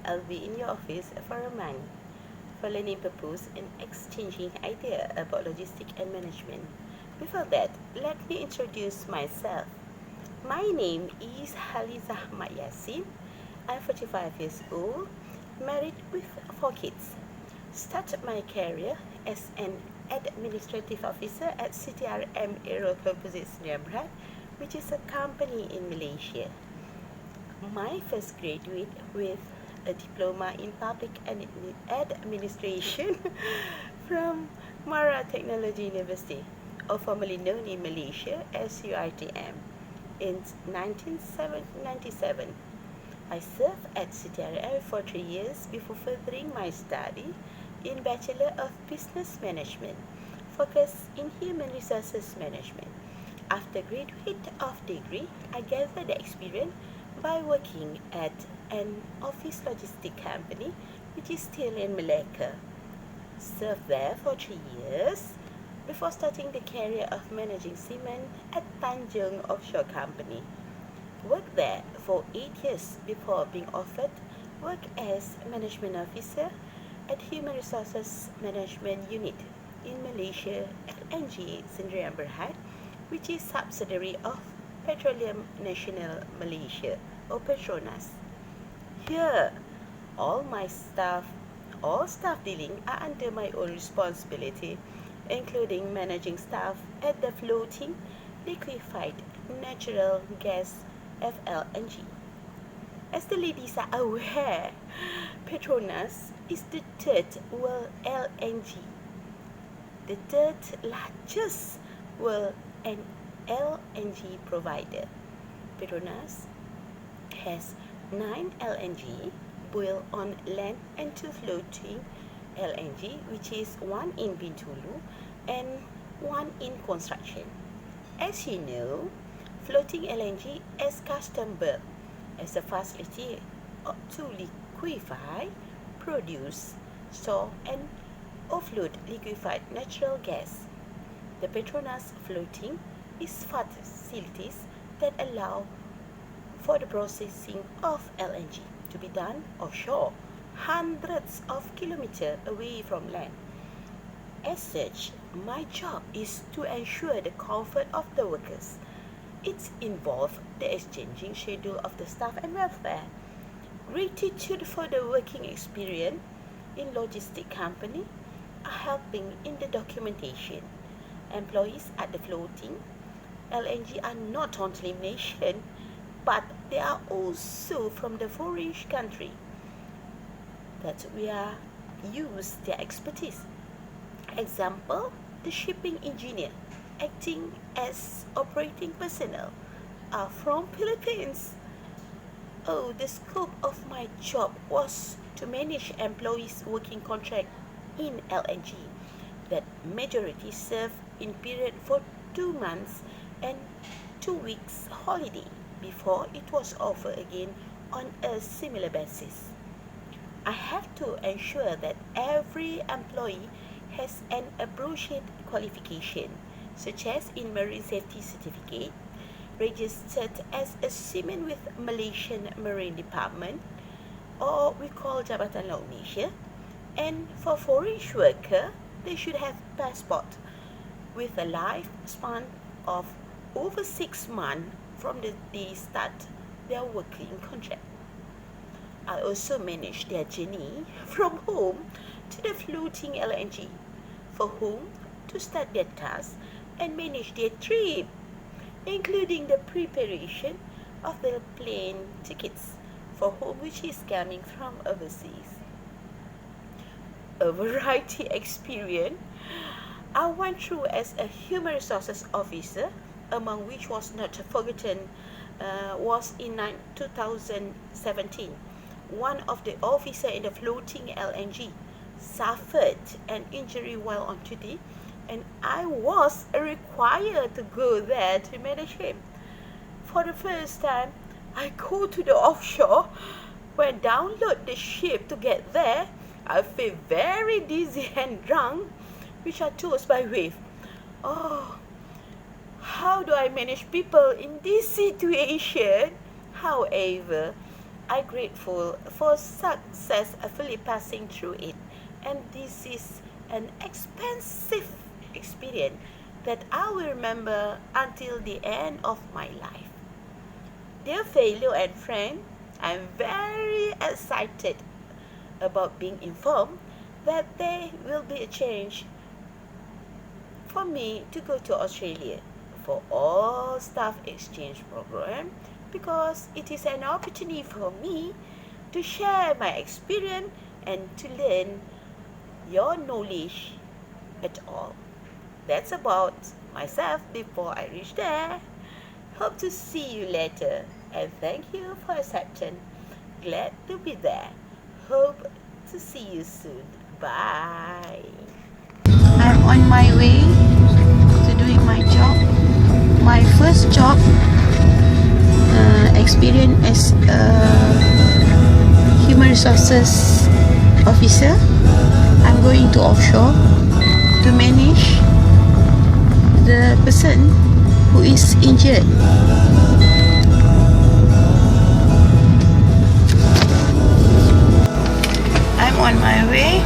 I'll be in your office for a month for learning purpose and exchanging ideas about logistics and management. Before that, let me introduce myself. My name is Haliza Ahmad Yassin. I'm 45 years old, married with 4 kids. Started my career as an administrative officer at CTRM Aero Composites Sdn, which is a company in Malaysia. My first graduate with a diploma in public administration from Mara Technology University, or formerly known in Malaysia as UiTM, in 1997. I served at CTRL for 3 years before furthering my study in Bachelor of Business Management, focused in Human Resources Management. After graduate of degree, I gathered the experience by working at an office logistics company which is still in Malacca. Served there for 3 years before starting the career of managing cement at Tanjung Offshore Company. Worked there for 8 years before being offered work as management officer at Human Resources Management Unit in Malaysia LNG Sdn Bhd, which is subsidiary of Petroleum Nasional Malaysia or Petronas. Here, all staff dealing are under my own responsibility, including managing staff at the floating liquefied natural gas FLNG. As the ladies are aware, Petronas is the third world LNG, the third largest world and LNG provider. Petronas has 9 LNG boiled on land and 2 floating LNG, which is 1 in Bintulu and 1 in construction. As you know, floating LNG is custom built as a facility to liquefy, produce, store and offload liquefied natural gas. The Petronas floating is facilities that allow for the processing of LNG to be done offshore, hundreds of kilometers away from land. As such, my job is to ensure the comfort of the workers. It involves the exchanging schedule of the staff and welfare. Gratitude for the working experience in logistic company are helping in the documentation. Employees at the floating LNG are not only Malaysian, but they are also from the foreign country that we are use their expertise. Example, the shipping engineer acting as operating personnel are from Philippines. Oh, the scope of my job was to manage employees working contract in LNG that majority serve in period for 2 months and 2 weeks holiday before it was offered again on a similar basis. I have to ensure that every employee has an appropriate qualification, such as in Marine Safety Certificate, registered as a seaman with Malaysian Marine Department, or we call Jabatan Laut Malaysia, and for foreign worker, they should have passport with a lifespan of over 6 months from the day start their working contract. I also manage their journey from home to the floating LNG, for whom to start their tasks and manage their trip, including the preparation of the plane tickets for whom which is coming from overseas. A variety experience I went through as a human resources officer, among which was not forgotten was in 2017. One of the officers in the floating LNG suffered an injury while on duty, and I was required to go there to manage him. For the first time, I go to the offshore. When download the ship to get there, I feel very dizzy and drunk, which are tossed by wave. Oh, how do I manage people in this situation? However, I'm grateful for successfully passing through it, and this is an expensive experience that I will remember until the end of my life. Dear failure and friend, I'm very excited about being informed that there will be a change for me to go to Australia for all staff exchange program, because it is an opportunity for me to share my experience and to learn your knowledge at all. That's about myself before I reach there. Hope to see you later, and thank you for accepting. Glad to be there. Hope to see you soon. Bye. I'm on my way to doing my job. My first job experience as a human resources officer. I'm going to offshore to manage the person who is injured. I'm on my way